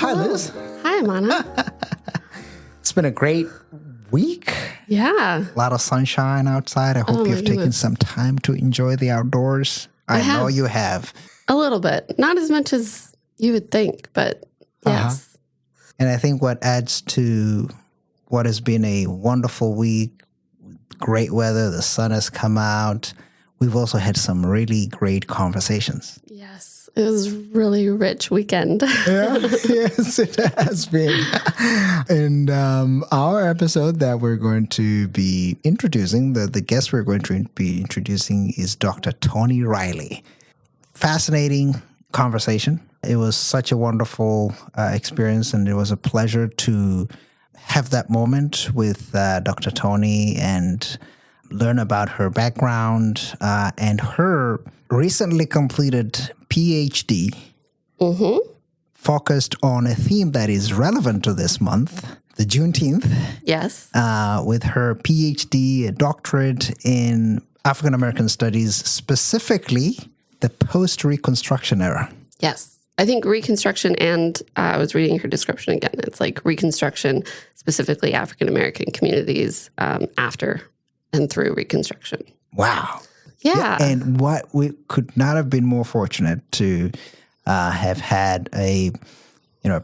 Hi, Liz. Hi, Mana. It's been a great week. Yeah. A lot of sunshine outside. I hope you've taken some time to enjoy the outdoors. I know you have. A little bit. Not as much as you would think, but yes. And I think what adds to what has been a wonderful week, great weather, the sun has come out. We've also had some really great conversations. Yes. It was a really rich weekend. Yes, it has been. And our episode that we're going to be introducing, the guest we're going to be introducing is Dr. Toni Riley. Fascinating conversation. It was such a wonderful experience, and it was a pleasure to have that moment with Dr. Toni and learn about her background and her recently completed PhD focused on a theme that is relevant to this month, the Juneteenth. Yes. With her PhD, a doctorate in African American studies, specifically the post-Reconstruction era. Yes. I think Reconstruction, and I was reading her description again. It's like Reconstruction, specifically African American communities after and through Reconstruction. Wow. Yeah. And what we could not have been more fortunate to have had a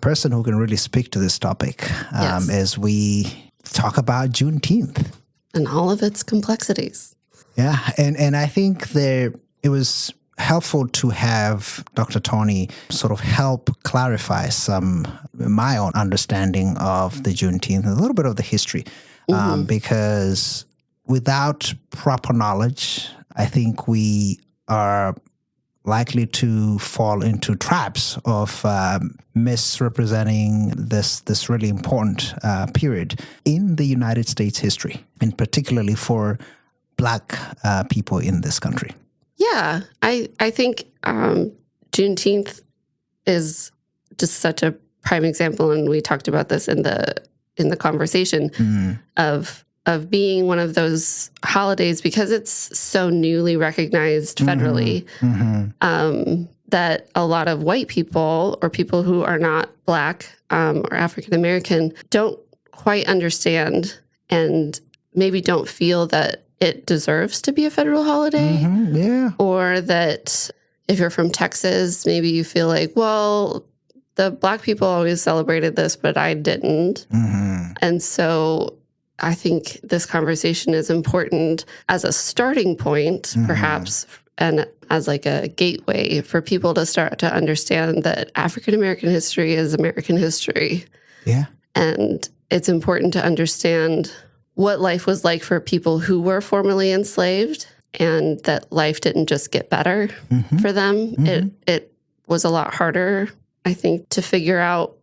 person who can really speak to this topic as we talk about Juneteenth. And all of its complexities. Yeah. And I think it was helpful to have Dr. Toni sort of help clarify my own understanding of the Juneteenth, a little bit of the history, because without proper knowledge, I think we are likely to fall into traps of misrepresenting this really important period in the United States history, and particularly for Black people in this country. Yeah, I think Juneteenth is just such a prime example, and we talked about this in the conversation of being one of those holidays because it's so newly recognized federally that a lot of white people or people who are not Black or African American don't quite understand and maybe don't feel that it deserves to be a federal holiday. Or that if you're from Texas, maybe you feel like, well, the Black people always celebrated this, but I didn't. And so I think this conversation is important as a starting point, perhaps, and as like a gateway for people to start to understand that African American history is American history. Yeah. And it's important to understand what life was like for people who were formerly enslaved, and that life didn't just get better for them. It was a lot harder, I think, to figure out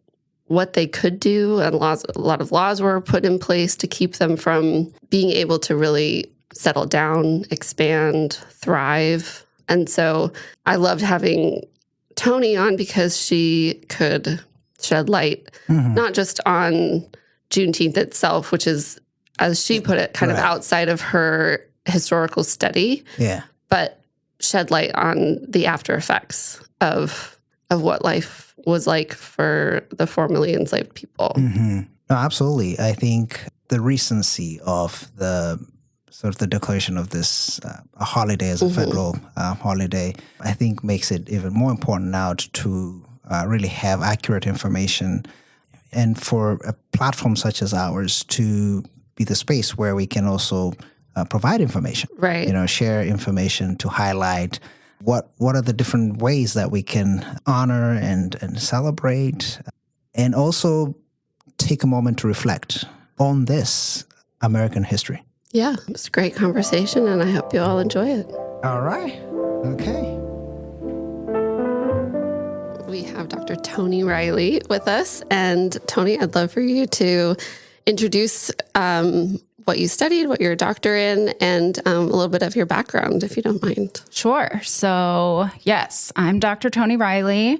what they could do, and a lot of laws were put in place to keep them from being able to really settle down, expand, thrive. And so I loved having Toni on because she could shed light, not just on Juneteenth itself, which is, as she put it, kind of outside of her historical study, but shed light on the after effects of what life was like for the formerly enslaved people. No, absolutely. I think the recency of the declaration of this a holiday as a federal holiday, I think makes it even more important now to really have accurate information, and for a platform such as ours to be the space where we can also provide information, share information to highlight what are the different ways that we can honor and celebrate, and also take a moment to reflect on this American history. Yeah, it's a great conversation, and I hope you all enjoy it. All right. Okay. We have Dr. Toni Riley with us. And Toni, I'd love for you to introduce what you studied, what you're a doctor in, and a little bit of your background, if you don't mind. Sure. So, yes, I'm Dr. Toni Riley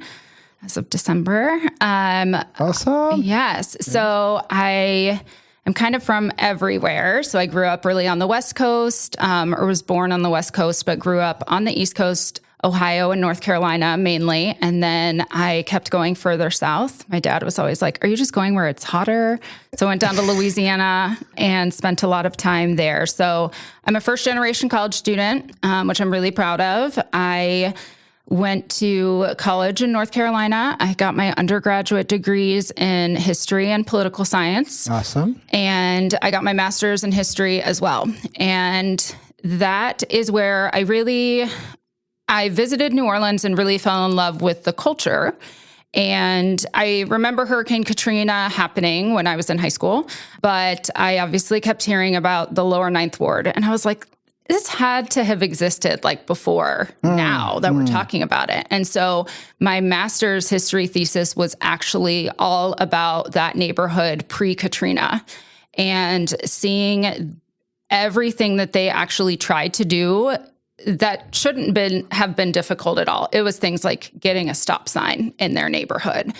as of December. Awesome. Yes. So I am kind of from everywhere. So I grew up really on the West Coast, or was born on the West Coast, but grew up on the East Coast Ohio and North Carolina mainly. And then I kept going further south. My dad was always like, are you just going where it's hotter? So I went down to Louisiana and spent a lot of time there. So I'm a first generation college student, which I'm really proud of. I went to college in North Carolina. I got my undergraduate degrees in history and political science. Awesome. And I got my master's in history as well. And that is where I visited New Orleans and really fell in love with the culture. And I remember Hurricane Katrina happening when I was in high school, but I obviously kept hearing about the lower Ninth Ward. And I was like, this had to have existed like before now that we're talking about it. And so my master's history thesis was actually all about that neighborhood pre-Katrina and seeing everything that they actually tried to do that shouldn't have been difficult at all. It was things like getting a stop sign in their neighborhood.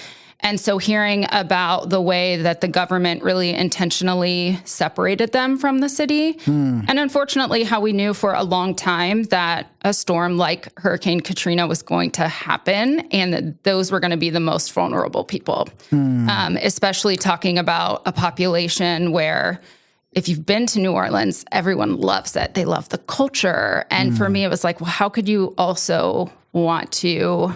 And so hearing about the way that the government really intentionally separated them from the city, and unfortunately how we knew for a long time that a storm like Hurricane Katrina was going to happen and that those were going to be the most vulnerable people, especially talking about a population where if you've been to New Orleans, everyone loves it. They love the culture. And for me, it was like, well, how could you also want to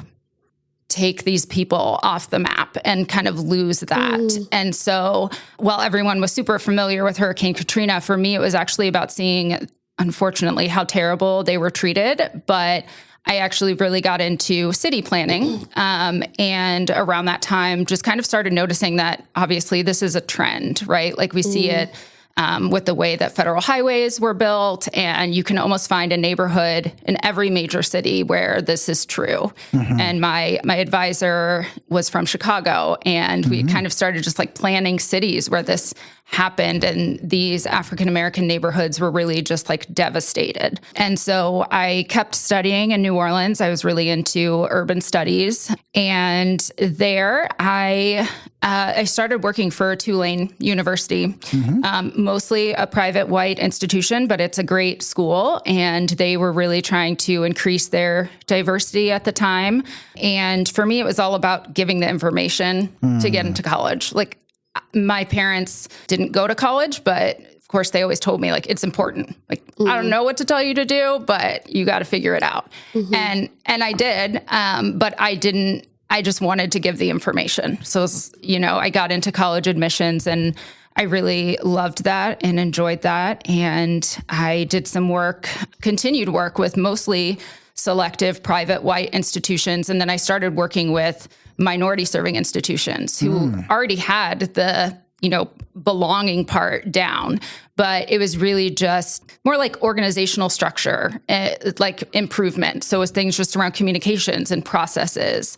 take these people off the map and kind of lose that? And so while everyone was super familiar with Hurricane Katrina, for me, it was actually about seeing, unfortunately, how terrible they were treated. But I actually really got into city planning. And around that time, just kind of started noticing that obviously this is a trend, right? Like we see it with the way that federal highways were built, and you can almost find a neighborhood in every major city where this is true. And my advisor was from Chicago, and we kind of started just like planning cities where this happened, and these African-American neighborhoods were really just like devastated. And so I kept studying in New Orleans. I was really into urban studies, and there I started working for Tulane University, mostly a private white institution, but it's a great school. And they were really trying to increase their diversity at the time. And for me, it was all about giving the information to get into college. Like my parents didn't go to college, but of course they always told me like, it's important. Like, I don't know what to tell you to do, but you got to figure it out. And I did, but I just wanted to give the information. So, I got into college admissions and I really loved that and enjoyed that. And I did some continued work with mostly selective private white institutions. And then I started working with minority serving institutions who already had the, belonging part down, but it was really just more like organizational structure, like improvement. So it was things just around communications and processes.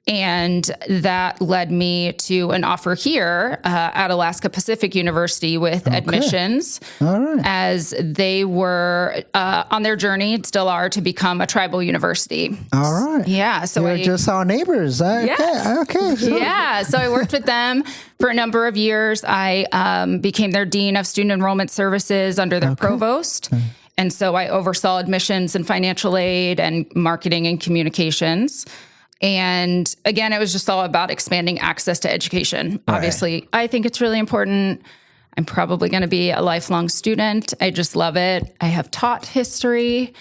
And that led me to an offer here at Alaska Pacific University with admissions, as they were on their journey, still are, to become a tribal university. All right. Yeah. So we're just our neighbors. Okay. So. Yeah. So I worked with them for a number of years. I became their dean of student enrollment services under their provost. And so I oversaw admissions and financial aid and marketing and communications. And again, it was just all about expanding access to education. Right. Obviously, I think it's really important. I'm probably going to be a lifelong student. I just love it. I have taught history.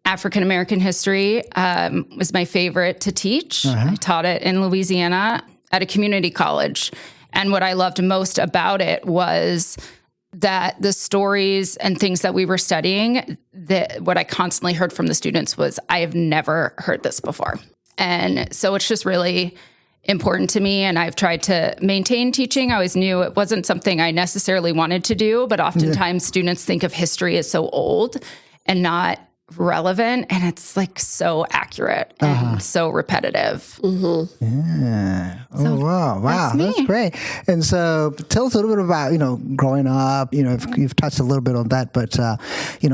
African-American history was my favorite to teach. I taught it in Louisiana at a community college. And what I loved most about it was that the stories and things that we were studying, that what I constantly heard from the students was, I have never heard this before. And so it's just really important to me. And I've tried to maintain teaching. I always knew it wasn't something I necessarily wanted to do, but oftentimes students think of history as so old and not relevant. And it's like so accurate and so repetitive. Yeah. Wow. That's great. And so tell us a little bit about, growing up, you've touched a little bit on that, but,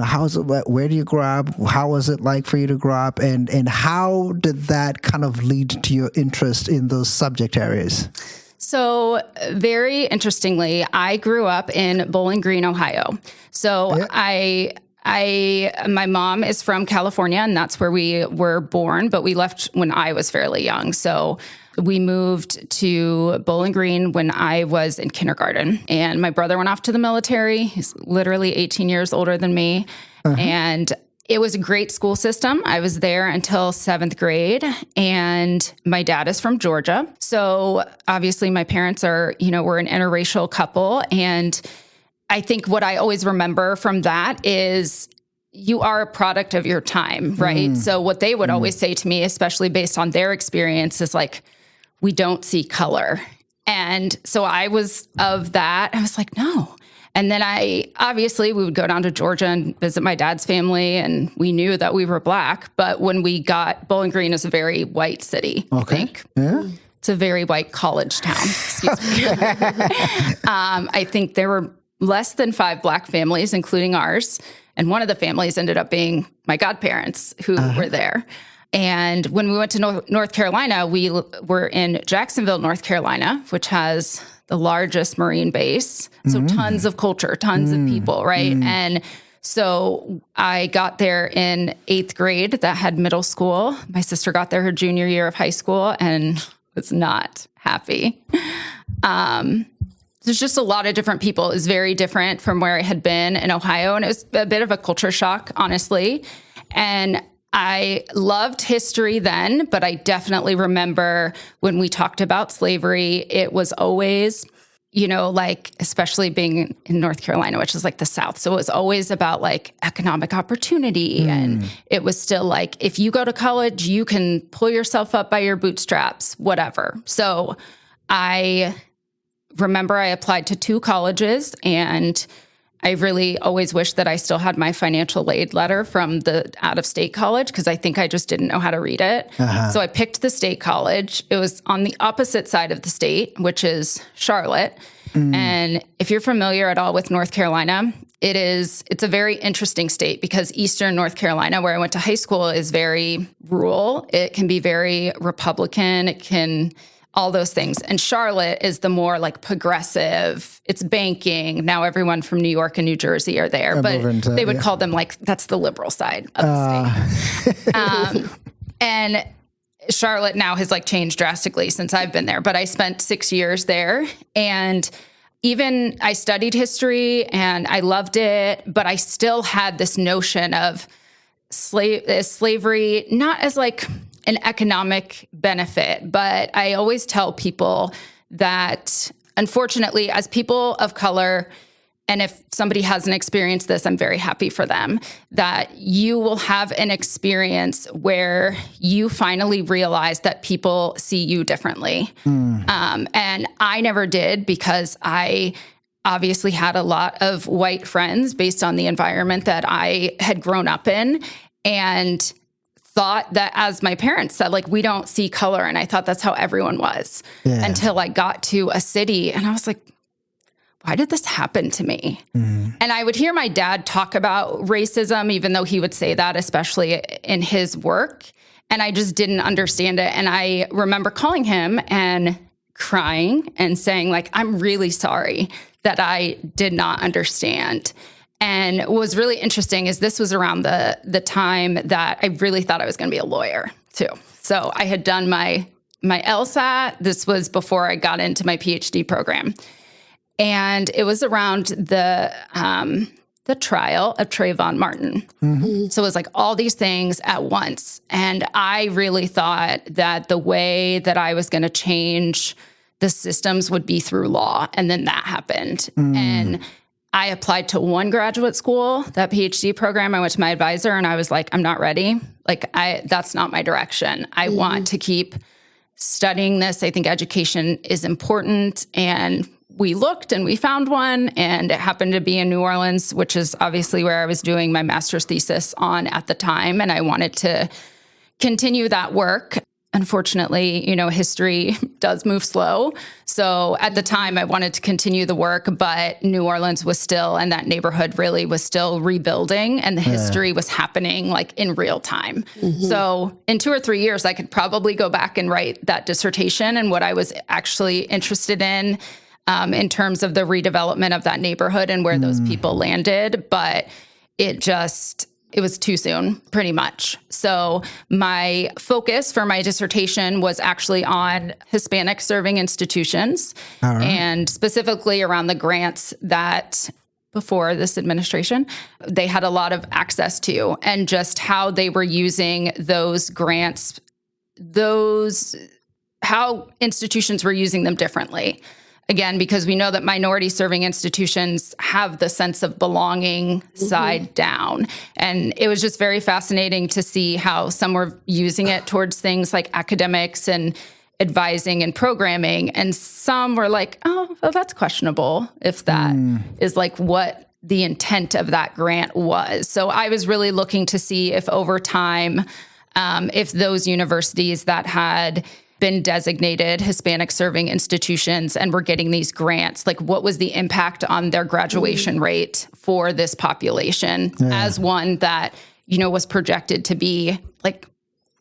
how's it, where do you grow up? How was it like for you to grow up? And how did that kind of lead to your interest in those subject areas? So very interestingly, I grew up in Bowling Green, Ohio. So My mom is from California, and that's where we were born, but we left when I was fairly young. So we moved to Bowling Green when I was in kindergarten, and my brother went off to the military. He's literally 18 years older than me. And it was a great school system. I was there until 7th grade, and my dad is from Georgia. So obviously my parents are, we're an interracial couple. And I think what I always remember from that is you are a product of your time, right? So what they would always say to me, especially based on their experience, is like, we don't see color. And so I was of that. I was like, no. And then we would go down to Georgia and visit my dad's family, and we knew that we were Black. But when we got, Bowling Green is a very white city, I think. Yeah. It's a very white college town. Excuse me. I think there were less than 5 Black families, including ours. And one of the families ended up being my godparents who were there. And when we went to North Carolina, we were in Jacksonville, North Carolina, which has the largest Marine base. So tons of culture, tons of people, right? And so I got there in 8th grade. That had middle school. My sister got there her junior year of high school and was not happy. There's just a lot of different people. It was very different from where I had been in Ohio. And it was a bit of a culture shock, honestly. And I loved history then, but I definitely remember when we talked about slavery, it was always, especially being in North Carolina, which is like the South. So it was always about like economic opportunity. And it was still like, if you go to college, you can pull yourself up by your bootstraps, whatever. So I remember I applied to 2 colleges, and I really always wished that I still had my financial aid letter from the out-of-state college, because I think I just didn't know how to read it. So I picked the state college. It was on the opposite side of the state, which is Charlotte. And if you're familiar at all with North Carolina, it's a very interesting state, because Eastern North Carolina, where I went to high school, is very rural. It can be very Republican. It can all those things. And Charlotte is the more like progressive, it's banking. Now everyone from New York and New Jersey are there, but they would call them like, that's the liberal side of the state. And Charlotte now has like changed drastically since I've been there, but I spent 6 years there, and even I studied history and I loved it, but I still had this notion of slavery, not as like an economic benefit. But I always tell people that, unfortunately, as people of color, and if somebody hasn't experienced this, I'm very happy for them, that you will have an experience where you finally realize that people see you differently. And I never did, because I obviously had a lot of white friends based on the environment that I had grown up in, and thought that, as my parents said, like, we don't see color. And I thought that's how everyone was until I got to a city, and I was like, why did this happen to me? And I would hear my dad talk about racism, even though he would say that, especially in his work. And I just didn't understand it. And I remember calling him and crying and saying, like, I'm really sorry that I did not understand. And what was really interesting is this was around the time that I really thought I was going to be a lawyer too. So I had done my LSAT. This was before I got into my PhD program. And it was around the trial of Trayvon Martin. So it was like all these things at once. And I really thought that the way that I was going to change the systems would be through law. And then that happened. And I applied to one graduate school, that PhD program. I went to my advisor and I was like, I'm not ready. Like, that's not my direction. I want to keep studying this. I think education is important. And we looked and we found one, and it happened to be in New Orleans, which is obviously where I was doing my master's thesis on at the time. And I wanted to continue that work. Unfortunately, history does move slow. So at the time I wanted to continue the work, but New Orleans was still, and that neighborhood really was still rebuilding, and the history was happening like in real time. So in 2 or 3 years, I could probably go back and write that dissertation and what I was actually interested in terms of the redevelopment of that neighborhood and where those people landed. But it was too soon, pretty much. So my focus for my dissertation was actually on Hispanic serving institutions, and specifically around the grants that before this administration, they had a lot of access to, and just how they were using those grants, how institutions were using them differently. Again, because we know that minority serving institutions have the sense of belonging side down. And it was just very fascinating to see how some were using it towards things like academics and advising and programming. And some were like, oh, well, that's questionable if that is like what the intent of that grant was. So I was really looking to see if over time, if those universities that had been designated Hispanic serving institutions and were getting these grants, like what was the impact on their graduation rate for this population as one that, was projected to be like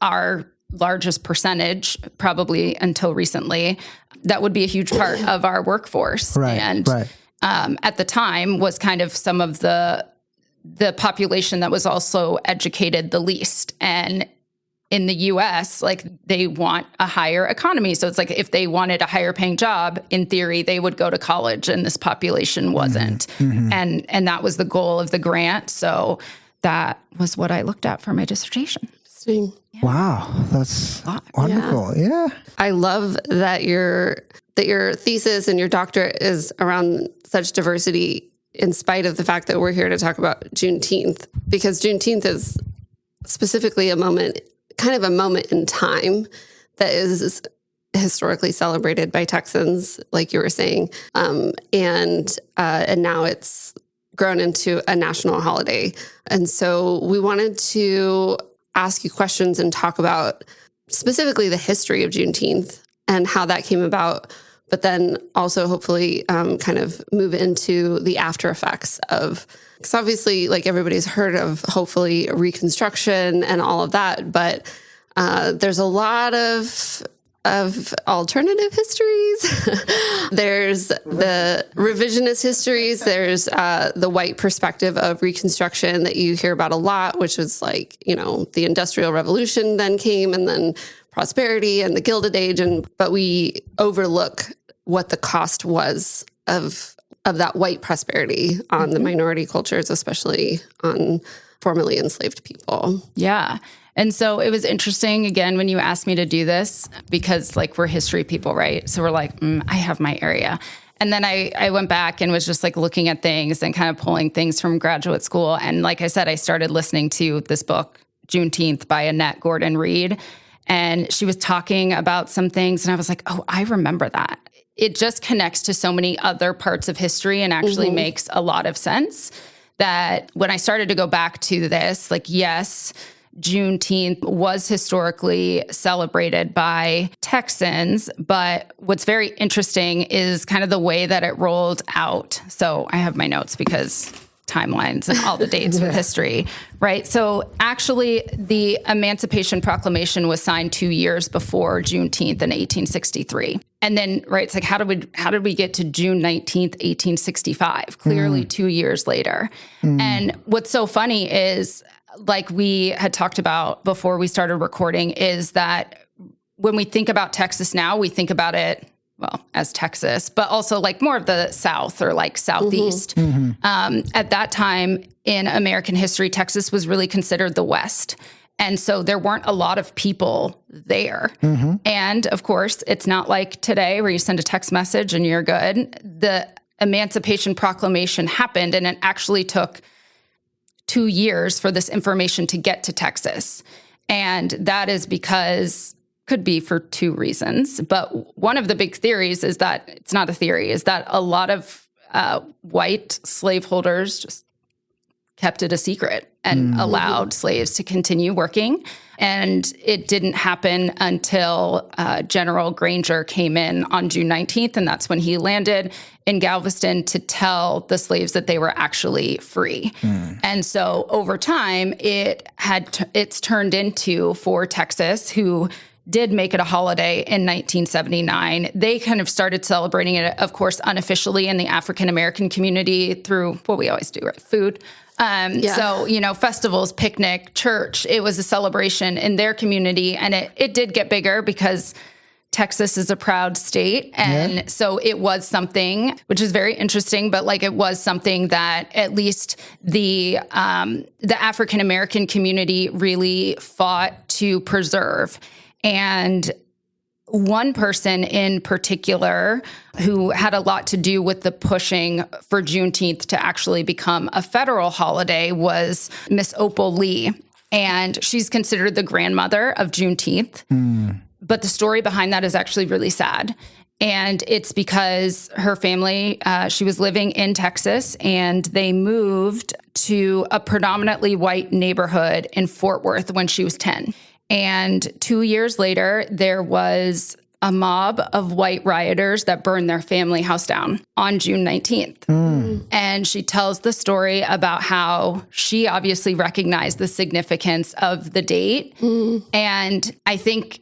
our largest percentage, probably until recently. That would be a huge part of our workforce. At the time was kind of some of the population that was also educated the least. And in the US, like they want a higher economy. So it's like if they wanted a higher paying job, in theory, they would go to college, and this population wasn't. And that was the goal of the grant. So that was what I looked at for my dissertation. Yeah. Wow, that's wonderful. Yeah. I love that your thesis and your doctorate is around such diversity, in spite of the fact that we're here to talk about Juneteenth, because Juneteenth is specifically kind of a moment in time that is historically celebrated by Texans, like you were saying. And now it's grown into a national holiday. And so we wanted to ask you questions and talk about specifically the history of Juneteenth and how that came about, but then also hopefully kind of move into the after effects of, because obviously like everybody's heard of hopefully Reconstruction and all of that, but there's a lot of alternative histories. There's the revisionist histories. There's the white perspective of Reconstruction that you hear about a lot, which was like, the Industrial Revolution then came, and then prosperity and the Gilded Age. But we overlook what the cost was of that white prosperity on the minority cultures, especially on formerly enslaved people. Yeah. And so it was interesting, again, when you asked me to do this, because like we're history people, right? So we're like, I have my area. And then I went back and was just like looking at things and kind of pulling things from graduate school. And like I said, I started listening to this book, Juneteenth by Annette Gordon Reed. And she was talking about some things. And I was like, oh, I remember that. It just connects to so many other parts of history and actually makes a lot of sense that when I started to go back to this, like, yes, Juneteenth was historically celebrated by Texans, but what's very interesting is kind of the way that it rolled out. So I have my notes because timelines and all the dates with history, right? So actually the Emancipation Proclamation was signed 2 years before Juneteenth in 1863. And then, right, it's like, how did we get to June 19th, 1865? Clearly 2 years later. And what's so funny is, like we had talked about before we started recording, is that when we think about Texas now, we think about it, well, as Texas, but also like more of the South or like Southeast. At that time in American history, Texas was really considered the West. And so there weren't a lot of people there. And of course, it's not like today where you send a text message and you're good. The Emancipation Proclamation happened, and it actually took 2 years for this information to get to Texas. And that is because, could be for two reasons, but one of the big theories is that, it's not a theory, is that a lot of white slaveholders just kept it a secret and allowed slaves to continue working. And it didn't happen until General Granger came in on June 19th, and that's when he landed in Galveston to tell the slaves that they were actually free. And so over time, it's turned into, for Texas, who did make it a holiday in 1979. They kind of started celebrating it, of course, unofficially in the African-American community through what we always do, right? Food. So, festivals, picnic, church, it was a celebration in their community. And it did get bigger because Texas is a proud state. And so it was something, which is very interesting, but like it was something that at least the African-American community really fought to preserve. And one person in particular who had a lot to do with the pushing for Juneteenth to actually become a federal holiday was Miss Opal Lee. And she's considered the grandmother of Juneteenth. But the story behind that is actually really sad. And it's because her family, she was living in Texas, and they moved to a predominantly white neighborhood in Fort Worth when she was 10. And 2 years later, there was a mob of white rioters that burned their family house down on June 19th. And she tells the story about how she obviously recognized the significance of the date. And I think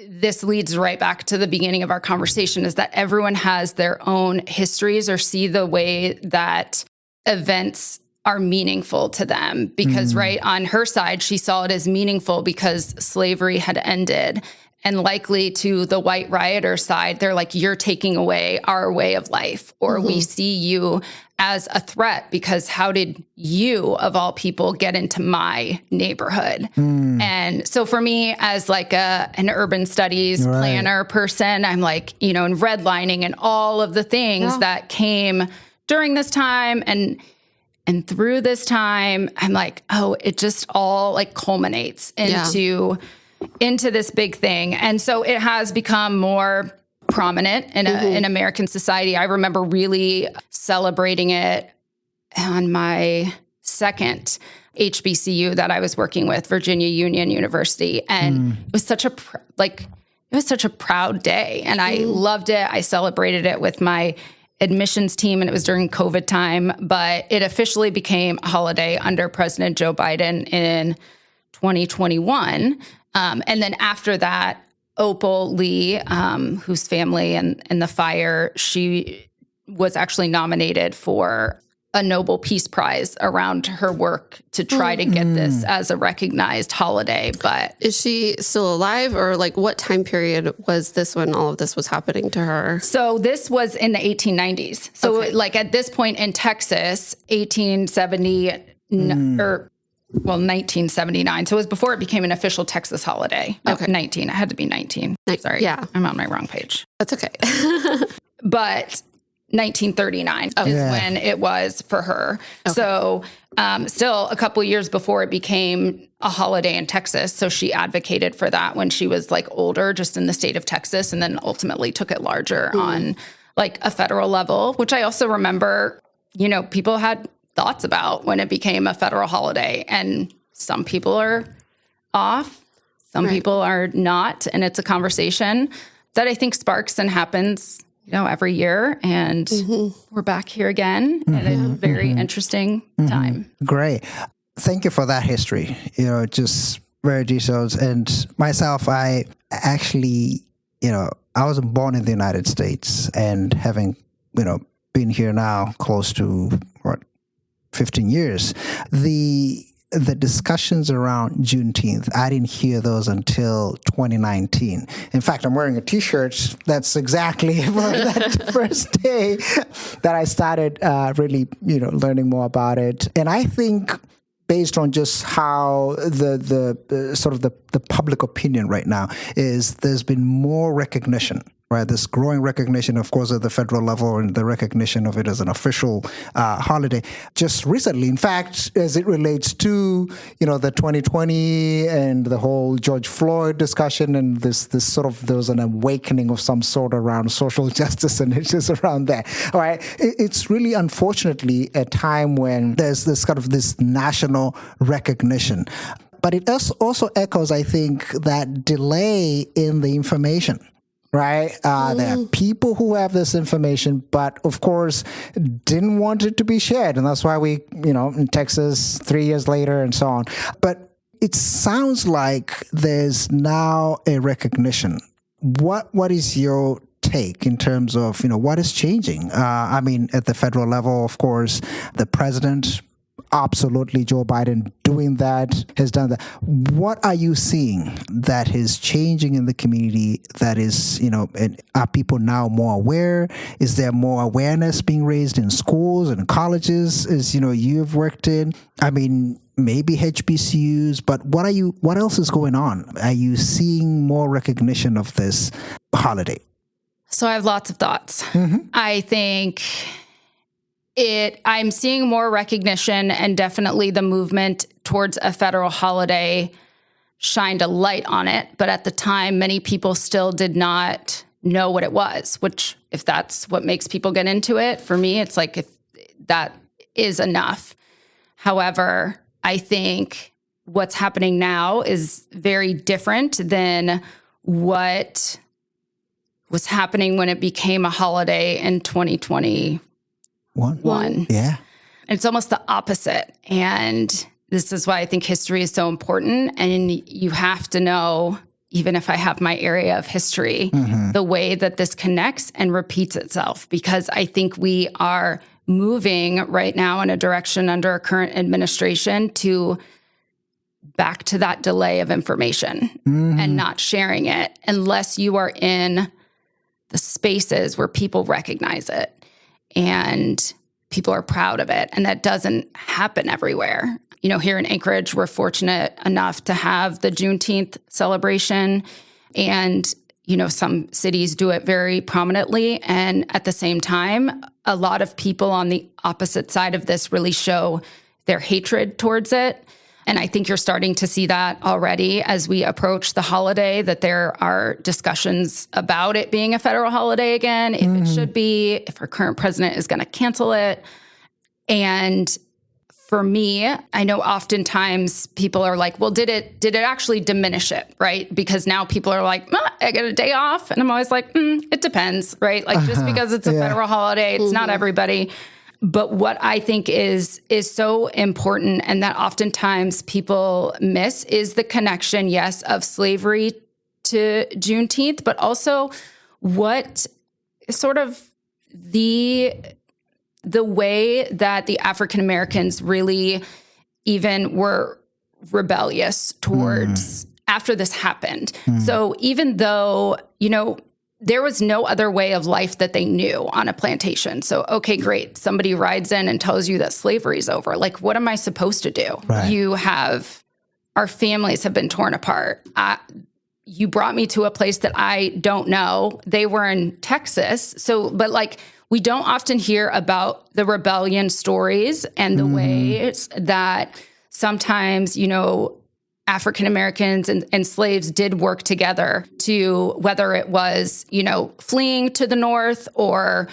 this leads right back to the beginning of our conversation, is that everyone has their own histories or see the way that events are meaningful to them. Because right on her side, she saw it as meaningful because slavery had ended. And likely to the white rioter side, they're like, you're taking away our way of life, or we see you as a threat because how did you, of all people, get into my neighborhood? And so for me, as like an urban studies planner person, I'm like, in redlining and all of the things that came during this time and through this time, I'm like, oh, it just all like culminates into this big thing. And so it has become more prominent in American society. I remember really celebrating it on my second HBCU that I was working with, Virginia Union University. And it was such a proud day. And I loved it. I celebrated it with my admissions team, and it was during COVID time, but it officially became a holiday under President Joe Biden in 2021. And then after that, Opal Lee, whose family and the fire, she was actually nominated for a Nobel Peace Prize around her work to try to get this as a recognized holiday. But is she still alive, or like what time period was this when all of this was happening to her? So this was in the 1890s. So like at this point in Texas, 1870 or 1979. So it was before it became an official Texas holiday. No, 19. It had to be 19. Sorry. Yeah. I'm on my wrong page. That's okay. But 1939 is when it was for her. So still a couple years before it became a holiday in Texas. So she advocated for that when she was like older, just in the state of Texas, and then ultimately took it larger on like a federal level, which I also remember, people had thoughts about when it became a federal holiday. And some people are off, some people are not. And it's a conversation that I think sparks and happens, every year. And we're back here again at a very interesting time. Great. Thank you for that history. Just very detailed. And myself, I actually, I wasn't born in the United States, and having, been here now close to 15 years, the discussions around Juneteenth, I didn't hear those until 2019. In fact, I'm wearing a T-shirt that's exactly for that first day that I started really, learning more about it. And I think based on just how the sort of the public opinion right now is, there's been more recognition. Right, this growing recognition, of course, at the federal level, and the recognition of it as an official holiday. Just recently, in fact, as it relates to the 2020 and the whole George Floyd discussion, and this sort of, there was an awakening of some sort around social justice and issues around that. All right, it's really, unfortunately, a time when there's this kind of this national recognition. But it also echoes, I think, that delay in the information. Right? There are people who have this information, but of course didn't want it to be shared. And that's why we, in Texas, 3 years later and so on. But it sounds like there's now a recognition. What is your take in terms of, what is changing? At the federal level, of course, the president absolutely Joe Biden doing that, has done that. What are you seeing that is changing in the community that is, and are people now more aware? Is there more awareness being raised in schools and colleges, as, you've worked in? I mean, maybe HBCUs, but what else is going on? Are you seeing more recognition of this holiday? So I have lots of thoughts. I think I'm seeing more recognition, and definitely the movement towards a federal holiday shined a light on it. But at the time, many people still did not know what it was, which, if that's what makes people get into it, for me, it's like, if that is enough. However, I think what's happening now is very different than what was happening when it became a holiday in 2021. Yeah. And it's almost the opposite. And this is why I think history is so important. And you have to know, even if I have my area of history, the way that this connects and repeats itself, because I think we are moving right now in a direction under our current administration to back to that delay of information and not sharing it unless you are in the spaces where people recognize it and people are proud of it. And that doesn't happen everywhere. Here in Anchorage, we're fortunate enough to have the Juneteenth celebration, and some cities do it very prominently. And at the same time, a lot of people on the opposite side of this really show their hatred towards it. And I think you're starting to see that already as we approach the holiday, that there are discussions about it being a federal holiday again, if it should be, if our current president is going to cancel it. And for me, I know oftentimes people are like, well, did it actually diminish it, right? Because now people are like, I get a day off. And I'm always like, it depends, right? Like, just because it's a federal holiday, it's not everybody. But what I think is so important, and that oftentimes people miss, is the connection, yes, of slavery to Juneteenth, but also what sort of the way that the African Americans really even were rebellious towards after this happened. So even though, there was no other way of life that they knew on a plantation. So, okay, great. Somebody rides in and tells you that slavery's over. Like, what am I supposed to do? Right. Our families have been torn apart. You brought me to a place that I don't know. They were in Texas. So, but like, we don't often hear about the rebellion stories and the ways that sometimes, African Americans and slaves did work together to, whether it was, fleeing to the north or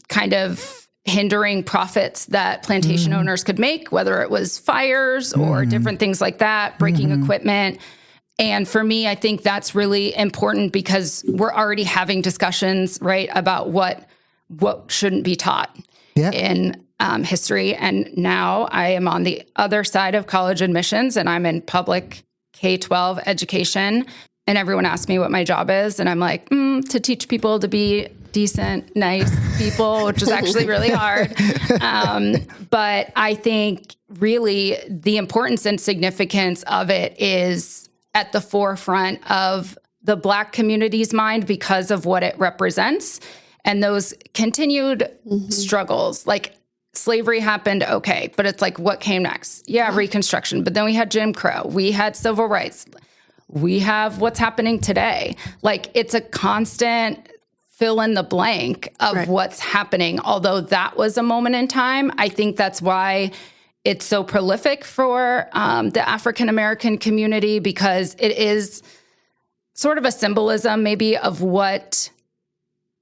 kind of hindering profits that plantation owners could make, whether it was fires or different things like that, breaking equipment. And for me, I think that's really important because we're already having discussions, right, about what shouldn't be taught in history. And now I am on the other side of college admissions, and I'm in public K-12 education. And everyone asks me what my job is. And I'm like, to teach people to be decent, nice people, which is actually really hard. But I think really the importance and significance of it is at the forefront of the Black community's mind because of what it represents. And those continued struggles, like slavery happened, okay, but it's like, what came next? Yeah, Reconstruction. But then we had Jim Crow. We had civil rights. We have what's happening today. Like, it's a constant fill in the blank of what's happening. Although that was a moment in time, I think that's why it's so prolific for the African-American community, because it is sort of a symbolism maybe of what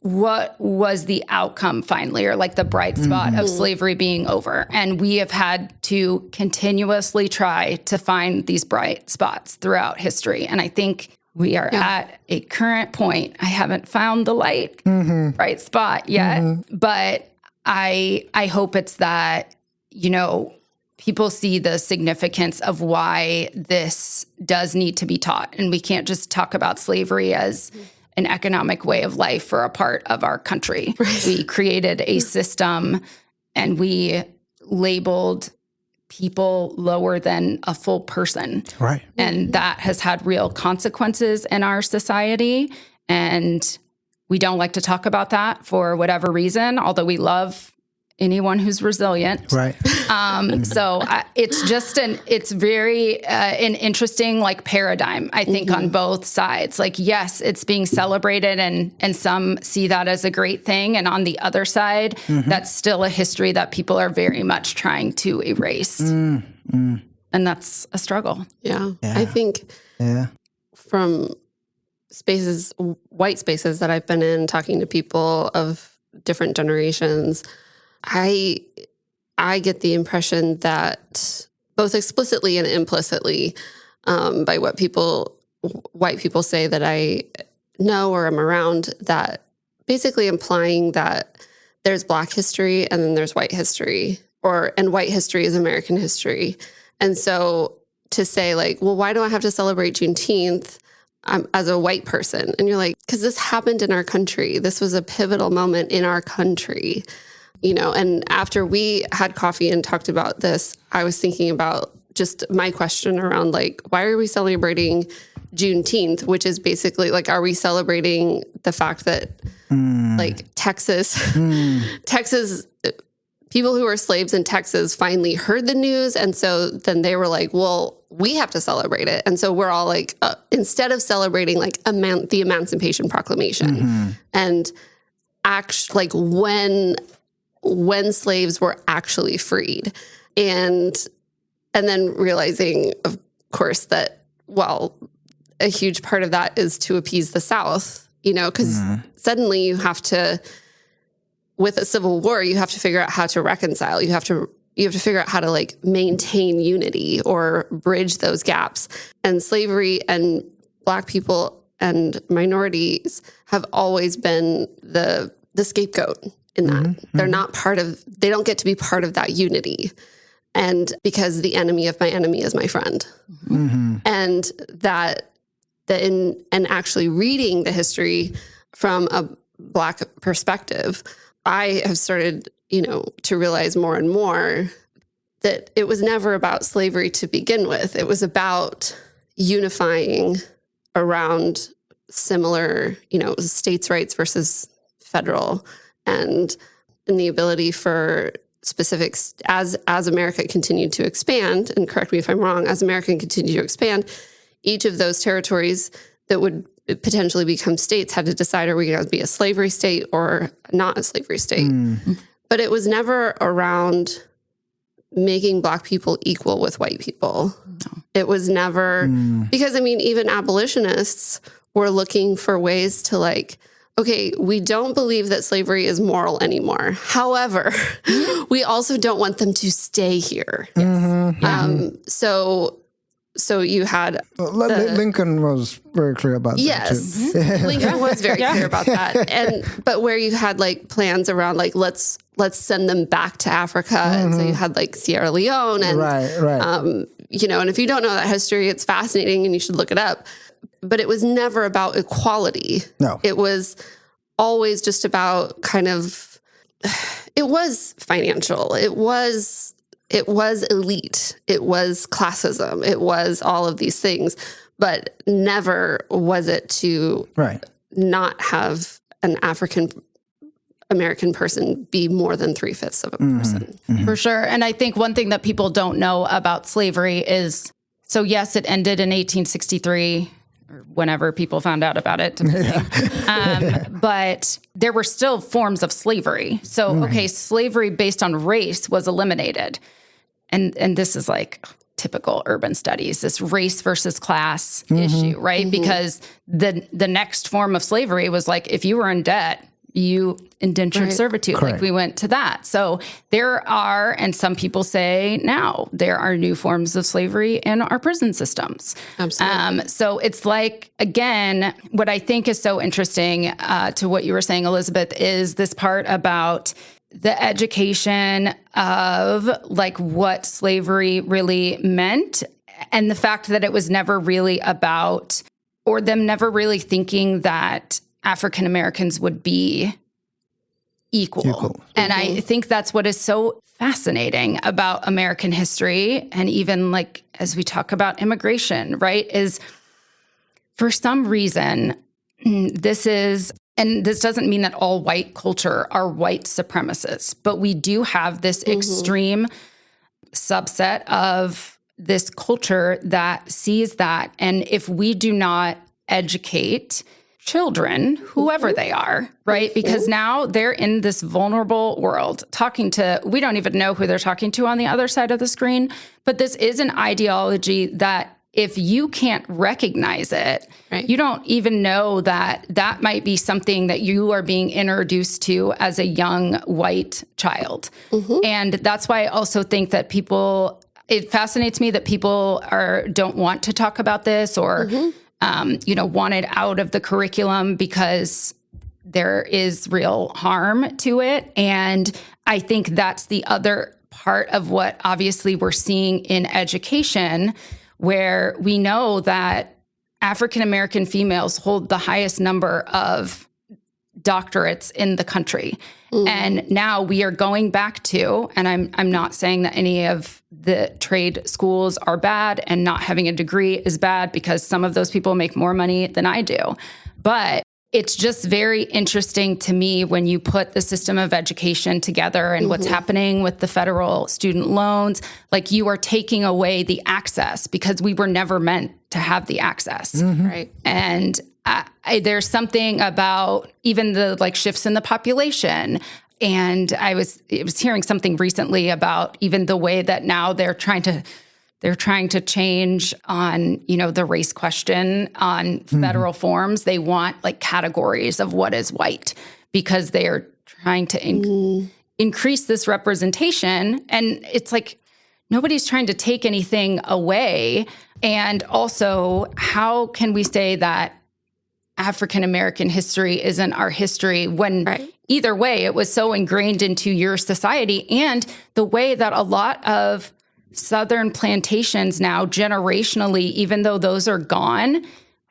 was the outcome finally, or like the bright spot of slavery being over. And we have had to continuously try to find these bright spots throughout history. And I think we are at a current point. I haven't found the light bright spot yet, but I hope it's that, people see the significance of why this does need to be taught. And we can't just talk about slavery as an economic way of life for a part of our country. We created a system and we labeled people lower than a full person. Right. And that has had real consequences in our society. And we don't like to talk about that for whatever reason, although we love anyone who's resilient. Right. So it's very an interesting like paradigm, I think, on both sides. Like, yes, it's being celebrated and some see that as a great thing. And on the other side, that's still a history that people are very much trying to erase. And that's a struggle. Yeah. I think from white spaces that I've been in, talking to people of different generations, I get the impression that both explicitly and implicitly, by what white people say that I know or am around, that basically implying that there's Black history and then there's white history, and white history is American history. And so to say like, well, why do I have to celebrate Juneteenth as a white person? And you're like, because this happened in our country. This was a pivotal moment in our country. And after we had coffee and talked about this, I was thinking about just my question around like, why are we celebrating Juneteenth, which is basically like, are we celebrating the fact that like Texas, people who were slaves in Texas finally heard the news. And so then they were like, well, we have to celebrate it. And so we're all like, instead of celebrating like the Emancipation Proclamation and like when slaves were actually freed. And then realizing, of course, that, well, a huge part of that is to appease the South, because suddenly you have to, with a civil war, you have to figure out how to reconcile. You have to figure out how to like maintain unity or bridge those gaps. And slavery and Black people and minorities have always been the scapegoat in that. They're not they don't get to be part of that unity. And because the enemy of my enemy is my friend. And and actually reading the history from a Black perspective, I have started, to realize more and more that it was never about slavery to begin with. It was about unifying around similar, states' rights versus federal, and the ability for specifics as America continued to expand, and correct me if I'm wrong, as America continued to expand, each of those territories that would potentially become states had to decide, are we going to be a slavery state or not a slavery state? But it was never around making Black people equal with white people. No. It was never, because even abolitionists were looking for ways to like, okay, we don't believe that slavery is moral anymore. However, we also don't want them to stay here. So you had... Lincoln was very clear about that too. Lincoln was very clear about that. But where you had like plans around like, let's send them back to Africa. And so you had like Sierra Leone. And, and if you don't know that history, it's fascinating and you should look it up. But it was never about equality. No. It was always just about it was financial. It was elite. It was classism. It was all of these things, but never was it to not have an African American person be more than 3/5 of a person. For sure. And I think one thing that people don't know about slavery is, so yes, it ended in 1863, or whenever people found out about it. But there were still forms of slavery. So, slavery based on race was eliminated. And this is like typical urban studies, this race versus class issue, right? Because the next form of slavery was like, if you were in debt, you indentured servitude. Correct. Like we went to that. So there are, and some people say now, there are new forms of slavery in our prison systems. Absolutely. So it's like, again, what I think is so interesting to what you were saying, Elizabeth, is this part about the education of like what slavery really meant, and the fact that it was never really about, or them never really thinking that African Americans would be equal. And I think that's what is so fascinating about American history. And even like, as we talk about immigration, right, is for some reason, this is, and this doesn't mean that all white culture are white supremacists, but we do have this extreme subset of this culture that sees that. And if we do not educate children, whoever they are, right? Because now they're in this vulnerable world talking to, we don't even know who they're talking to on the other side of the screen, but this is an ideology that if you can't recognize it, you don't even know that that might be something that you are being introduced to as a young white child. And that's why I also think that it fascinates me that people don't want to talk about this or want it out of the curriculum because there is real harm to it. And I think that's the other part of what obviously we're seeing in education, where we know that African-American females hold the highest number of doctorates in the country. And now we are going back to, and I'm not saying that any of the trade schools are bad and not having a degree is bad, because some of those people make more money than I do. But it's just very interesting to me when you put the system of education together and what's happening with the federal student loans, like you are taking away the access because we were never meant to have the access. Right. And there's something about even the like shifts in the population. And I was hearing something recently about even the way that now they're trying to change on, the race question on federal forms. They want like categories of what is white because they are trying to increase this representation. And it's like, nobody's trying to take anything away. And also, how can we say that African-American history isn't our history when either way, it was so ingrained into your society, and the way that a lot of Southern plantations now generationally, even though those are gone,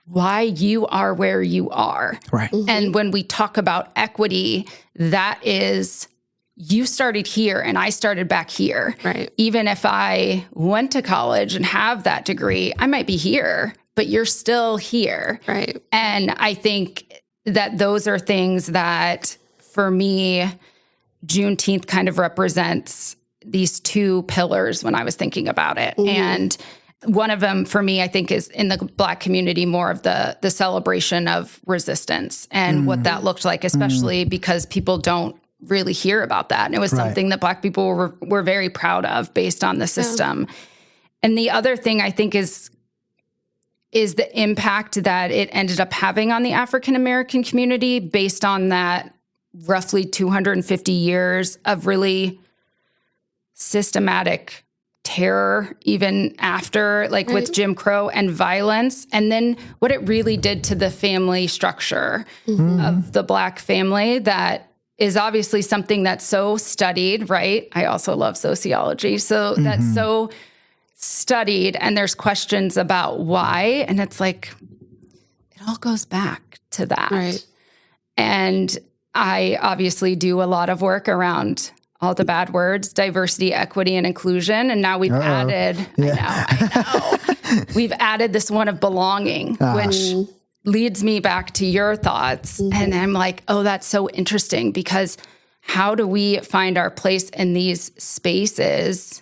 why you are where you are. Right. And when we talk about equity, that is, you started here and I started back here. Right. Even if I went to college and have that degree, I might be here, but you're still here. Right. And I think that those are things that, for me, Juneteenth kind of represents these two pillars when I was thinking about it. And one of them for me, I think, is in the Black community, more of the celebration of resistance and what that looked like, especially because people don't really hear about that. And it was something that Black people were very proud of based on the system. And the other thing I think is the impact that it ended up having on the African-American community based on that roughly 250 years of really systematic terror, even after, like with Jim Crow and violence, and then what it really did to the family structure of the Black family that is obviously something that's so studied, right? I also love sociology. So that's so studied, and there's questions about why, and it's like, it all goes back to that. Right. And I obviously do a lot of work around all the bad words, diversity, equity, and inclusion. And now we've added, I know, we've added this one of belonging, which leads me back to your thoughts. And I'm like, oh, that's so interesting, because how do we find our place in these spaces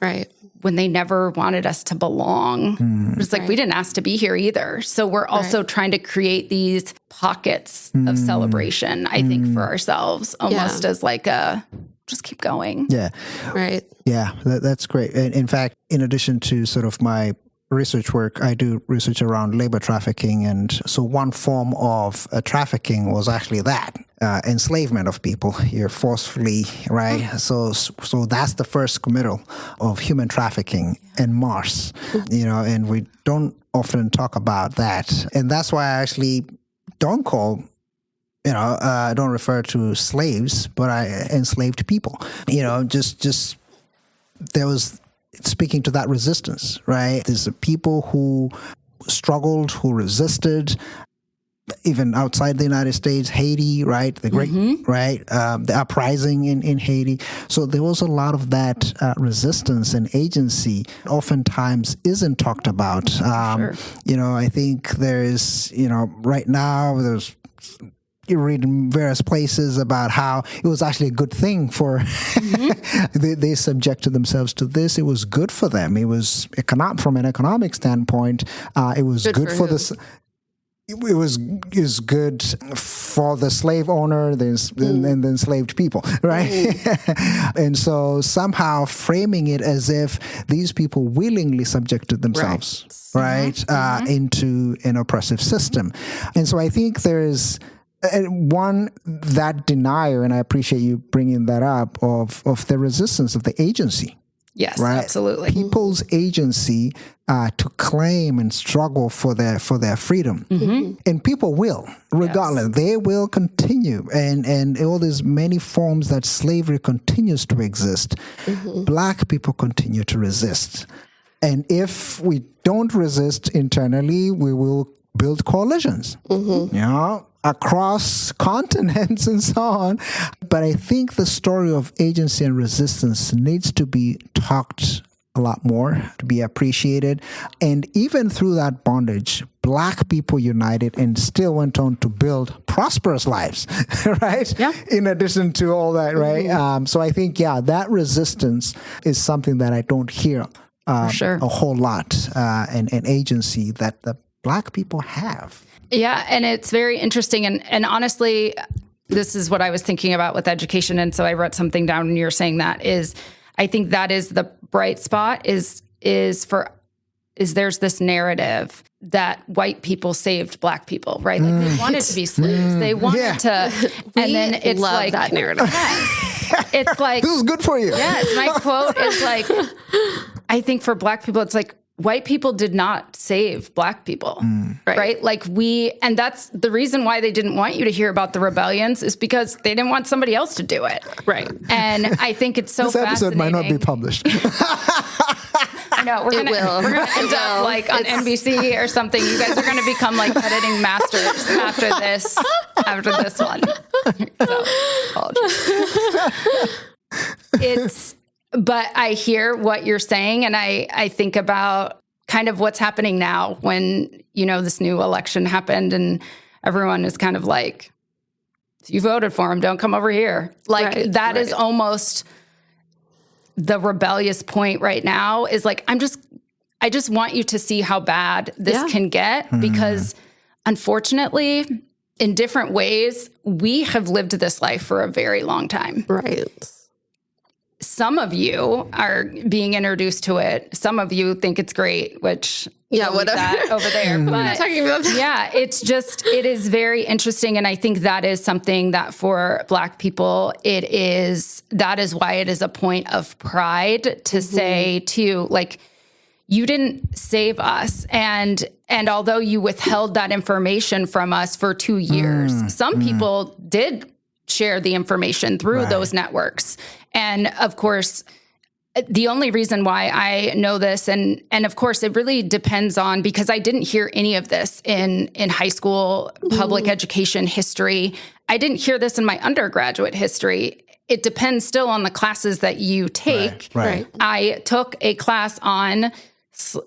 when they never wanted us to belong? It's like, we didn't ask to be here either. So we're also trying to create these pockets of celebration, I think, for ourselves, almost as like just keep going. Yeah. Right. Yeah, that's great. In fact, in addition to sort of my research work, I do research around labor trafficking. And so one form of trafficking was actually that, enslavement of people here forcefully, right? So that's the first committal of human trafficking en masse, and we don't often talk about that. And that's why I actually don't call, I don't refer to slaves, but enslaved people. Just there was, speaking to that resistance, right? There's the people who struggled, who resisted. even outside the United States, Haiti, right? The great, right? The uprising in Haiti. So there was a lot of that resistance and agency oftentimes isn't talked about. You know, I think there's, you know, right now you read in various places about how it was actually a good thing for they subjected themselves to this. It was good for them. It was from an economic standpoint. It was good for this. It was good for the slave owner and the enslaved people, right? And so somehow framing it as if these people willingly subjected themselves, right, into an oppressive system. And so I think there's that denial, and I appreciate you bringing that up, of the resistance of the agency. Yes, right? absolutely. People's agency to claim and struggle for their freedom. And people will, regardless. Yes. They will continue. And all these many forms that slavery continues to exist, Black people continue to resist. And if we don't resist internally, we will build coalitions, you know, across continents and so on. But I think the story of agency and resistance needs to be talked a lot more, to be appreciated. And even through that bondage, Black people united and still went on to build prosperous lives, right? Yeah. In addition to all that, right? So I think, that resistance is something that I don't hear a whole lot, and agency that the Black people have. Yeah, and it's very interesting. And honestly, this is what I was thinking about with education. And so I wrote something down when you were saying that is, I think that is the bright spot is there's this narrative that white people saved Black people, right? Like they wanted to be slaves. They wanted to, and then it's love like that narrative. Yes. It's like, this is good for you. Yes, my quote is like, I think for Black people, it's like, white people did not save Black people, right? Like and that's the reason why they didn't want you to hear about the rebellions is because they didn't want somebody else to do it. Right. And I think it's so fascinating. This episode might not be published. I know, we're going to end up like on NBC or something. You guys are going to become like editing masters after this one. So, apologies. But I hear what you're saying, and I think about kind of what's happening now when, you know, this new election happened and everyone is kind of like, you voted for him, don't come over here. Like that is almost the rebellious point right now is like, I just want you to see how bad this can get because unfortunately, in different ways, we have lived this life for a very long time. Right. Some of you are being introduced to it. Some of you think it's great, which whatever that over there. But we're not talking about that. It is very interesting. And I think that is something that for Black people, that is why it is a point of pride to say too, like, you didn't save us. And although you withheld that information from us for 2 years, some people did share the information through those networks. And of course, the only reason why I know this, and of course, it really depends on, because I didn't hear any of this in high school public education history. I didn't hear this in my undergraduate history. It depends still on the classes that you take. Right. I took a class on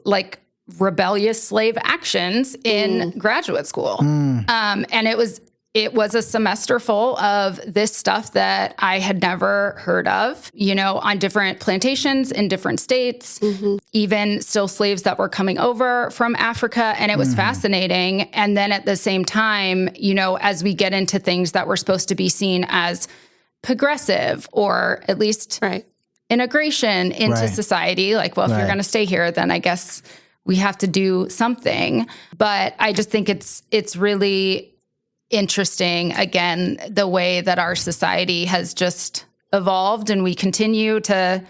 like rebellious slave actions in graduate school. And it was a semester full of this stuff that I had never heard of, you know, on different plantations in different states, even still slaves that were coming over from Africa. And it was fascinating. And then at the same time, you know, as we get into things that were supposed to be seen as progressive or at least integration into society, like, well, if you're going to stay here, then I guess we have to do something. But I just think it's really interesting, again, the way that our society has just evolved and we continue to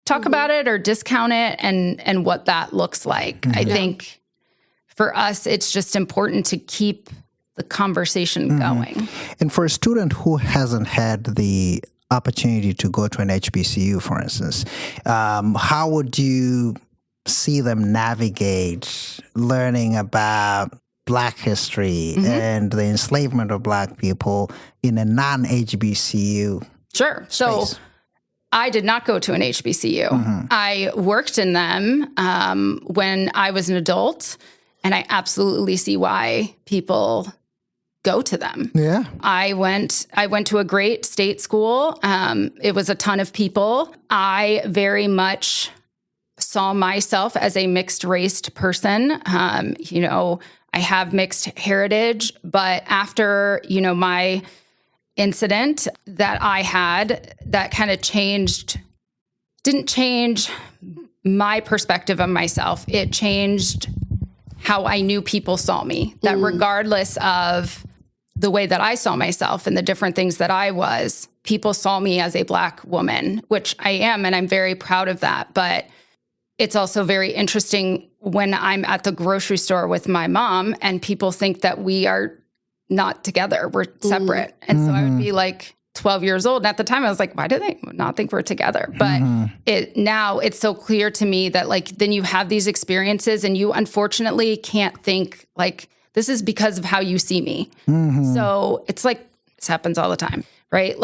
talk about it or discount it and what that looks like. I think for us, it's just important to keep the conversation going. And for a student who hasn't had the opportunity to go to an HBCU, for instance, how would you see them navigate learning about Black history and the enslavement of Black people in a non-HBCU Sure. So I did not go to an HBCU. I worked in them when I was an adult, and I absolutely see why people go to them. Yeah. I went to a great state school. It was a ton of people. I very much saw myself as a mixed raced person. I have mixed heritage, but after, my incident that I had, that kind of didn't change my perspective of myself. It changed how I knew people saw me, that regardless of the way that I saw myself and the different things that I was, people saw me as a Black woman, which I am, and I'm very proud of that. But it's also very interesting when I'm at the grocery store with my mom and people think that we are not together, we're separate. And so I would be like 12 years old. And at the time I was like, why do they not think we're together? But now it's so clear to me that then you have these experiences and you unfortunately can't think this is because of how you see me. So it's this happens all the time, right?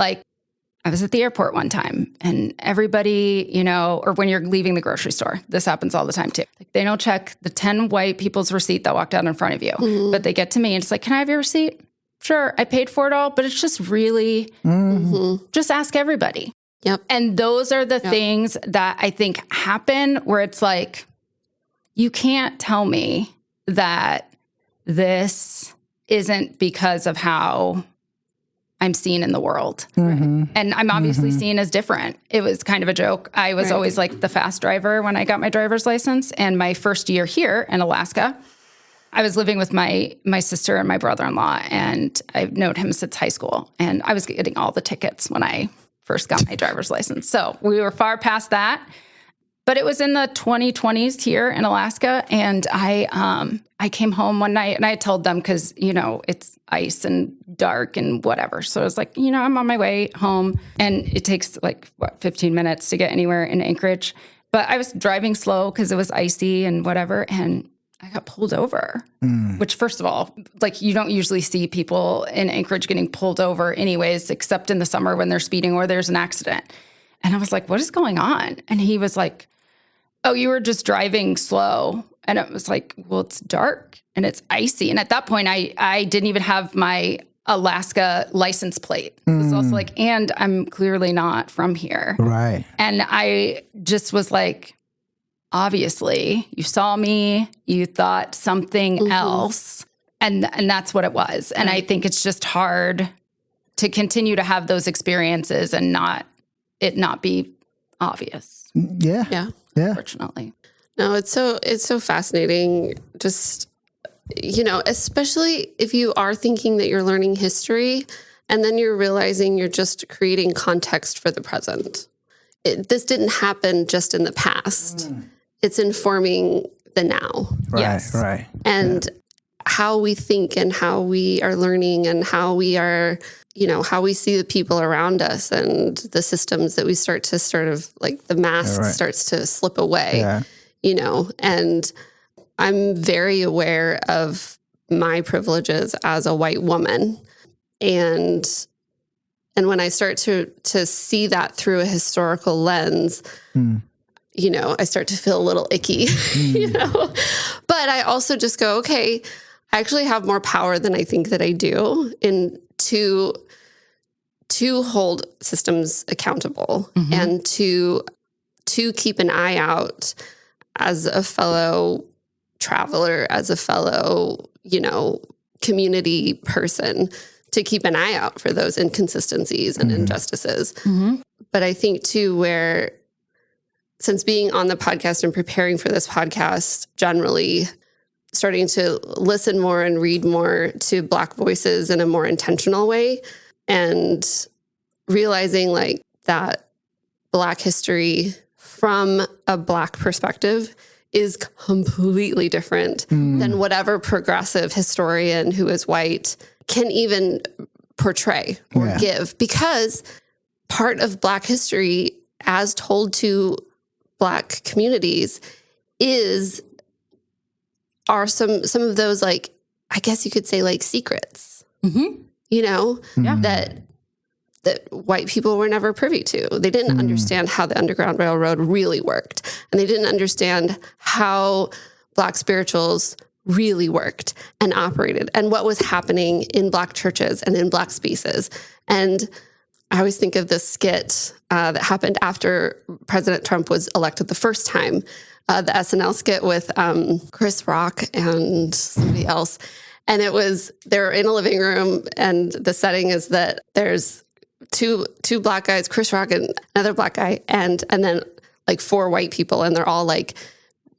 I was at the airport one time and everybody, or when you're leaving the grocery store, this happens all the time too. They don't check the 10 white people's receipt that walked out in front of you, but they get to me and it's can I have your receipt? Sure. I paid for it all, but it's just really, just ask everybody. Yep. And those are the things that I think happen where it's you can't tell me that this isn't because of how I'm seen in the world. And I'm obviously seen as different. It was kind of a joke. I was always the fast driver when I got my driver's license. And my first year here in Alaska, I was living with my sister and my brother-in-law, and I've known him since high school. And I was getting all the tickets when I first got my driver's license. So we were far past that. But it was in the 2020s here in Alaska, and I came home one night, and I told them because, it's ice and dark and whatever. So I was I'm on my way home, and it takes 15 minutes to get anywhere in Anchorage. But I was driving slow because it was icy and whatever, and I got pulled over, which first of all, you don't usually see people in Anchorage getting pulled over anyways, except in the summer when they're speeding or there's an accident. And I was like, what is going on? And he was like, oh, you were just driving slow. And it was well, it's dark and it's icy. And at that point, I didn't even have my Alaska license plate. It was also and I'm clearly not from here. Right. And I just was obviously, you saw me, you thought something else. And that's what it was. And I think it's just hard to continue to have those experiences and not be obvious. Yeah. Unfortunately. No, it's so fascinating. Just, especially if you are thinking that you're learning history and then you're realizing you're just creating context for the present. This didn't happen just in the past. It's informing the now. Right, Yes. right. And how we think and how we are learning and how we are, how we see the people around us and the systems that we start to the mask starts to slip away, and I'm very aware of my privileges as a white woman. And when I start to see that through a historical lens, I start to feel a little icky, but I also just go, okay, I actually have more power than I think that I do to hold systems accountable and to keep an eye out as a fellow traveler, as a fellow, community person, to keep an eye out for those inconsistencies and injustices. But I think too, since being on the podcast and preparing for this podcast, generally starting to listen more and read more to Black voices in a more intentional way, and realizing that Black history from a Black perspective is completely different than whatever progressive historian who is white can even portray or give, because part of Black history as told to Black communities are some of those I guess you could say like secrets, Mm-hmm. you know, Yeah. that white people were never privy to. They didn't understand how the Underground Railroad really worked. And they didn't understand how Black spirituals really worked and operated and what was happening in Black churches and in Black spaces. And I always think of this skit that happened after President Trump was elected the first time, the SNL skit with Chris Rock and somebody else. And they're in a living room, and the setting is that there's two Black guys, Chris Rock and another Black guy, and then like 4 white people, and they're all like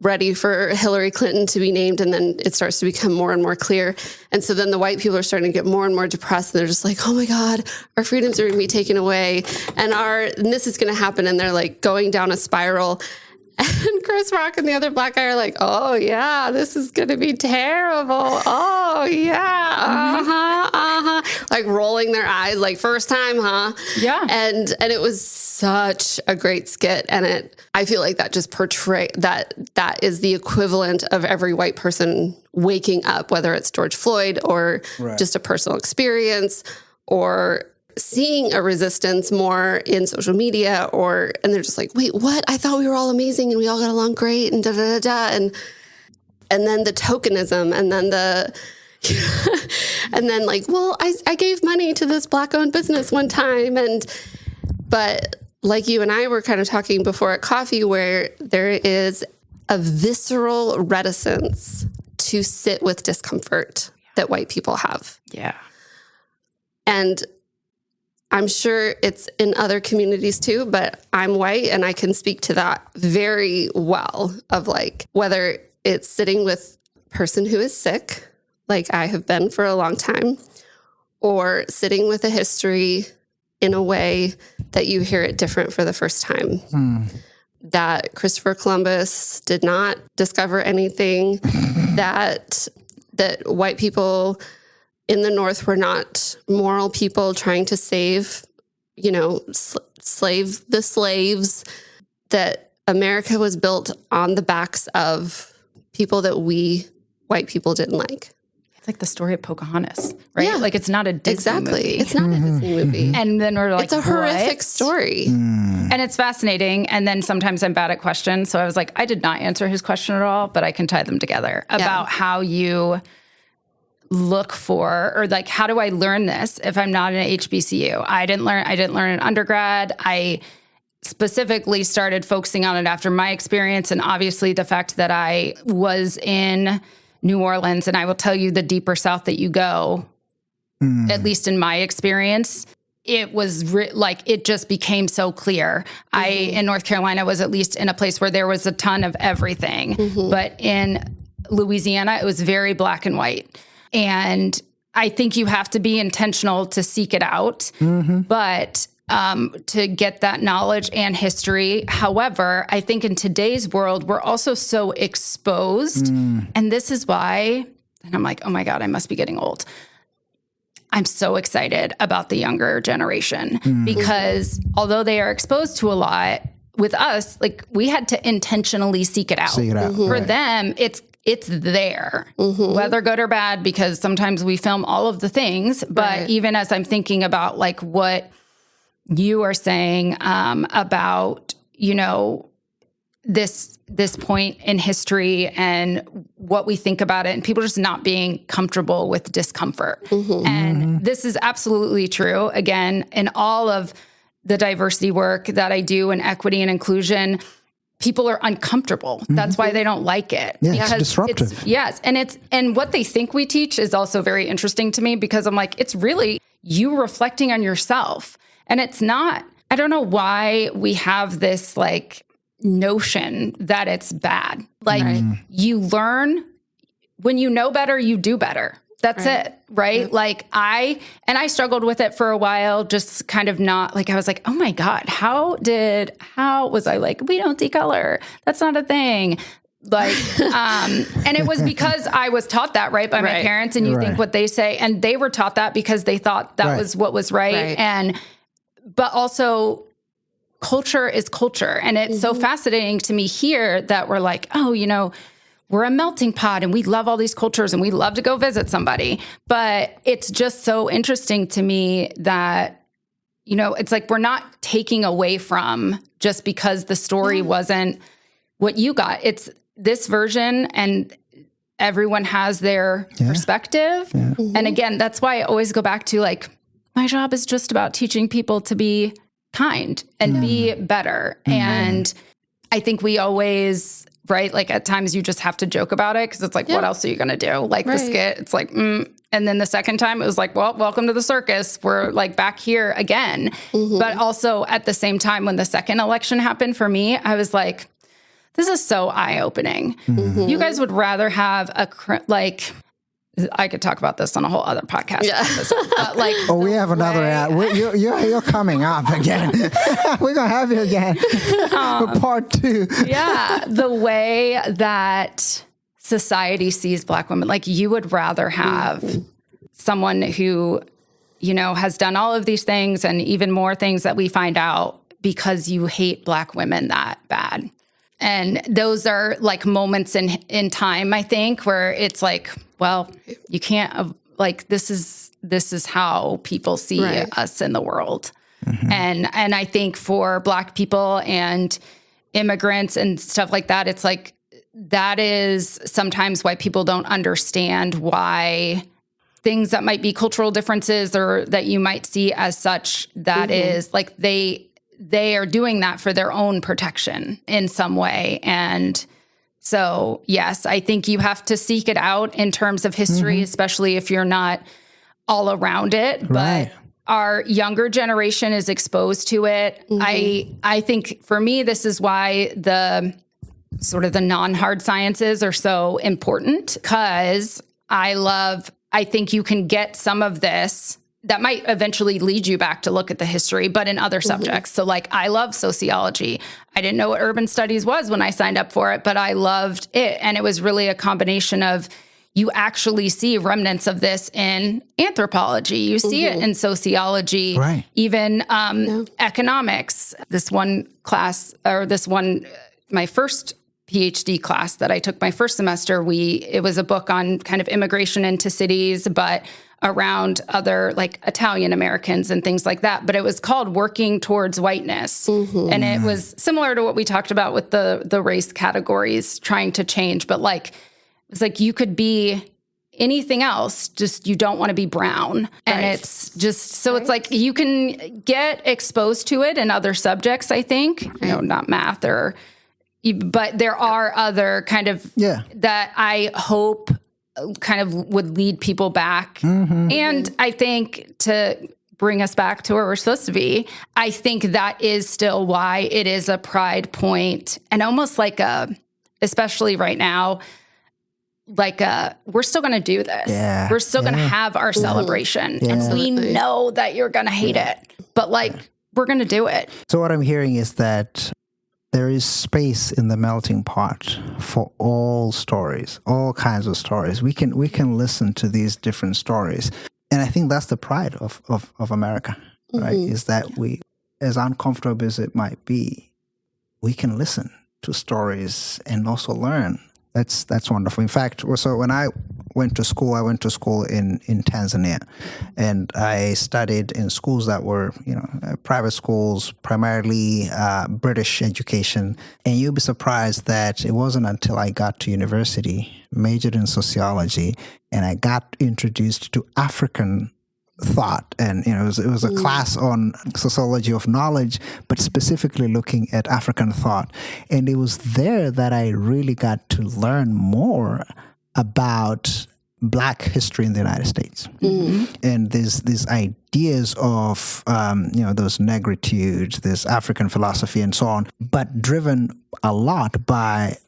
ready for Hillary Clinton to be named. And then it starts to become more and more clear. And so then the white people are starting to get more and more depressed. And they're just like, oh my God, our freedoms are going to be taken away. And this is going to happen. And they're like going down a spiral. And Chris Rock and the other Black guy are like, oh yeah, this is going to be terrible. Oh yeah. Like rolling their eyes, like first time, huh? Yeah. And it was such a great skit. And I feel like that just portray that is the equivalent of every white person waking up, whether it's George Floyd or just a personal experience or seeing a resistance more in social media, and they're just like, wait, what? I thought we were all amazing and we all got along great and and then the tokenism, and then and then like, well, I gave money to this Black-owned business one time, but like you and I were kind of talking before at coffee, where there is a visceral reticence to sit with discomfort that white people have. Yeah. And I'm sure it's in other communities too, but I'm white and I can speak to that very well, of like whether it's sitting with a person who is sick, like I have been for a long time, or sitting with a history in a way that you hear it different for the first time. That Christopher Columbus did not discover anything, that white people in the North were not moral people trying to save, slave the slaves, that America was built on the backs of people that we white people didn't like. It's like the story of Pocahontas, right? Yeah, like it's not a Disney movie. It's not a Disney movie. And then we're like, it's a horrific what? story. And it's fascinating. And then sometimes I'm bad at questions. So I was like, I did not answer his question at all, but I can tie them together about how you look for, or like, how do I learn this if I'm not in a HBCU? I didn't learn in undergrad. I specifically started focusing on it after my experience. And obviously the fact that I was in New Orleans, and I will tell you, the deeper south that you go, at least in my experience, it was it just became so clear. In North Carolina was at least in a place where there was a ton of everything. But in Louisiana, it was very black and white. And I think you have to be intentional to seek it out, but to get that knowledge and history. However, I think in today's world, we're also so exposed. And this is why, and I'm like, oh my God, I must be getting old. I'm so excited about the younger generation because although they are exposed to a lot, with us, like we had to intentionally seek it out. For them, it's there, whether good or bad, because sometimes we film all of the things. But even as I'm thinking about like what you are saying about, this point in history and what we think about it, and people just not being comfortable with discomfort. And this is absolutely true. Again, in all of the diversity work that I do in equity and inclusion, people are uncomfortable. That's why they don't like it. Yeah, because it's disruptive. Yes. And what they think we teach is also very interesting to me, because I'm like, it's really you reflecting on yourself. And it's not, I don't know why we have this like notion that it's bad. Like you learn, when you know better, you do better. That's it. Right. Like I struggled with it for a while, just kind of not like, I was like, oh my God, how was I like, we don't decolor. That's not a thing. Like, and it was because I was taught that by my parents, and you think what they say, and they were taught that because they thought that was what was right. But also culture is culture. And it's so fascinating to me here that we're like, oh, we're a melting pot and we love all these cultures and we love to go visit somebody. But it's just so interesting to me that, you know, it's like we're not taking away from just because the story wasn't what you got. It's this version and everyone has their perspective. Yeah. Mm-hmm. And again, that's why I always go back to like, my job is just about teaching people to be kind and be better. Mm-hmm. And I think we always, right, like at times you just have to joke about it because it's like, what else are you going to do? Like the skit, it's like, And then the second time it was like, well, welcome to the circus. We're like back here again. Mm-hmm. But also at the same time, when the second election happened for me, I was like, this is so eye-opening. Mm-hmm. You guys would rather have like, I could talk about this on a whole other podcast. Yeah. But like, we have another ad. You're coming up again. We're going to have you again for part 2. Yeah. The way that society sees Black women, like you would rather have someone who, you know, has done all of these things and even more things that we find out because you hate Black women that bad. And those are like moments in time, I think, where it's like, well, you can't like this is how people see us in the world. Mm-hmm. And I think for Black people and immigrants and stuff like that, it's like that is sometimes why people don't understand why things that might be cultural differences or that you might see as such, that is like they are doing that for their own protection in some way. And so, yes, I think you have to seek it out in terms of history, especially if you're not all around it. Right. But our younger generation is exposed to it. I think for me, this is why the sort of the non-hard sciences are so important, because I think you can get some of this that might eventually lead you back to look at the history, but in other subjects. So like, I love sociology. I didn't know what urban studies was when I signed up for it, but I loved it. And it was really a combination of, you actually see remnants of this in anthropology. You see it in sociology, even economics. This one class, or my first PhD class that I took my first semester, it was a book on kind of immigration into cities, but around other like Italian Americans and things like that. But it was called Working Towards Whiteness. Mm-hmm. And it was similar to what we talked about with the race categories trying to change. But like, it's like you could be anything else, just you don't want to be brown. And it's just, so it's like you can get exposed to it in other subjects, I think, you know, not math but there are other kind of that I hope kind of would lead people back. Mm-hmm. And I think to bring us back to where we're supposed to be, I think that is still why it is a pride point, and almost like especially right now, like we're still going to do this. Yeah. We're still going to have our celebration. Yeah. And we know that you're going to hate it, but like, we're going to do it. So what I'm hearing is that there is space in the melting pot for all stories, all kinds of stories. We can listen to these different stories. And I think that's the pride of America, right? Is that we, as uncomfortable as it might be, we can listen to stories and also learn. That's wonderful. In fact, so when I went to school in Tanzania, and I studied in schools that were, private schools, primarily British education. And you'll be surprised that it wasn't until I got to university, majored in sociology, and I got introduced to African thought. And it was a class on sociology of knowledge, but specifically looking at African thought. And it was there that I really got to learn more about Black history in the United States. And these ideas of those negritude, this African philosophy and so on, but driven a lot by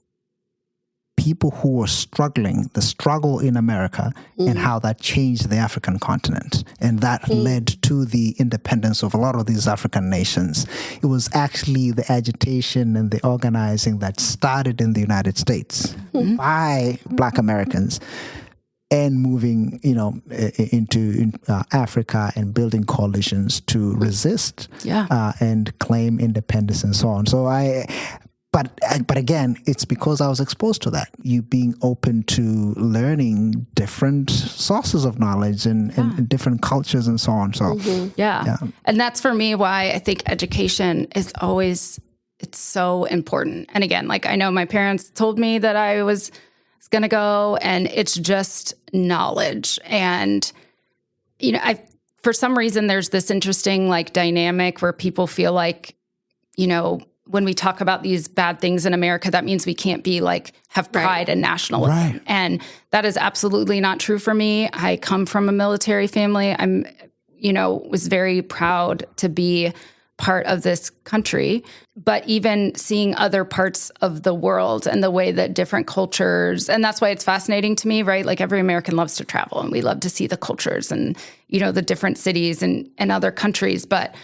people who were struggling, the struggle in America, and how that changed the African continent. And that led to the independence of a lot of these African nations. It was actually the agitation and the organizing that started in the United States by Black Americans, and moving, into Africa and building coalitions to resist and claim independence and so on. So But again, it's because I was exposed to that. You being open to learning different sources of knowledge and different cultures and so on. So Yeah. And that's for me why I think education is always, it's so important. And again, like I know my parents told me that I was going to go, and it's just knowledge. And, you know, for some reason, there's this interesting like dynamic where people feel like, you know, when we talk about these bad things in America, that means we can't be like, have pride and nationalism. Right. And that is absolutely not true for me. I come from a military family. I'm, you know, was very proud to be part of this country, but even seeing other parts of the world and the way that different cultures, and that's why it's fascinating to me, right? Like every American loves to travel and we love to see the cultures and, you know, the different cities and other countries, but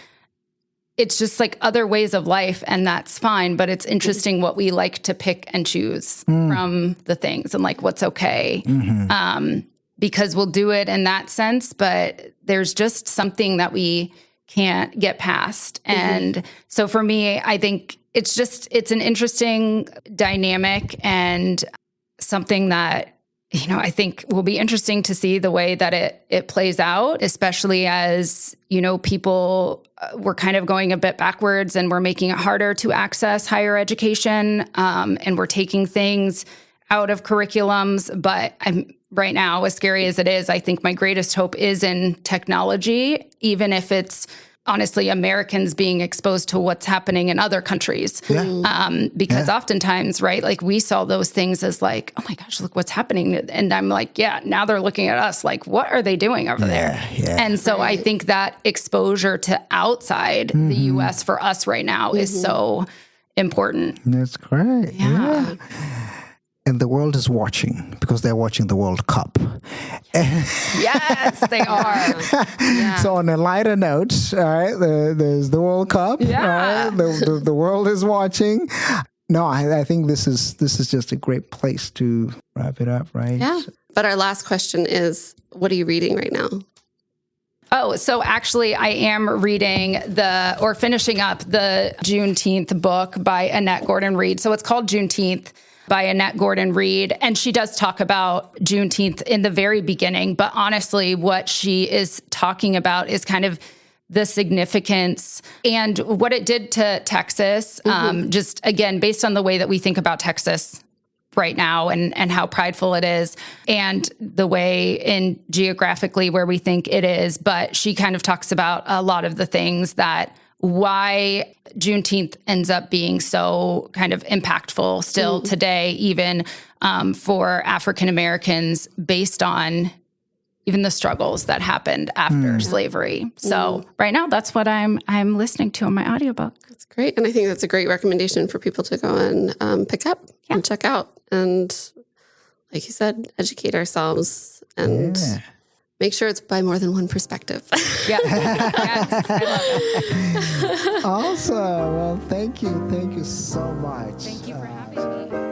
it's just like other ways of life, and that's fine. But it's interesting what we like to pick and choose from the things and like what's okay. Because we'll do it in that sense, but there's just something that we can't get past. And so for me, I think it's an interesting dynamic and something that, you know, I think will be interesting to see the way that it plays out, especially as, you know, people we're kind of going a bit backwards and we're making it harder to access higher education. And we're taking things out of curriculums. But right now, as scary as it is, I think my greatest hope is in technology, even if it's honestly Americans being exposed to what's happening in other countries. Because oftentimes, right, like we saw those things as like, oh my gosh, look what's happening. And I'm like, yeah, now they're looking at us like, what are they doing over there? And so I think that exposure to outside the U.S. for us right now is so important. That's great. Yeah. And the world is watching because they're watching the World Cup. Yes, they are. So on a lighter note, all right, there's the World Cup. Yeah. Right? The world is watching. No, I think this is just a great place to wrap it up, right? Yeah. But our last question is, what are you reading right now? Oh, so actually I am reading finishing up the Juneteenth book by Annette Gordon-Reed. So it's called Juneteenth by Annette Gordon-Reed. And she does talk about Juneteenth in the very beginning. But honestly, what she is talking about is kind of the significance and what it did to Texas. Just, again, based on the way that we think about Texas right now and how prideful it is and the way in geographically where we think it is. But she kind of talks about a lot of the things that why Juneteenth ends up being so kind of impactful still today, even for African Americans, based on even the struggles that happened after slavery. So right now, that's what I'm listening to in my audiobook. That's great. And I think that's a great recommendation for people to go and pick up and check out. And like you said, educate ourselves and make sure it's by more than one perspective. Yeah. Yes, I love it. Awesome. Well, thank you. Thank you so much. Thank you for having me.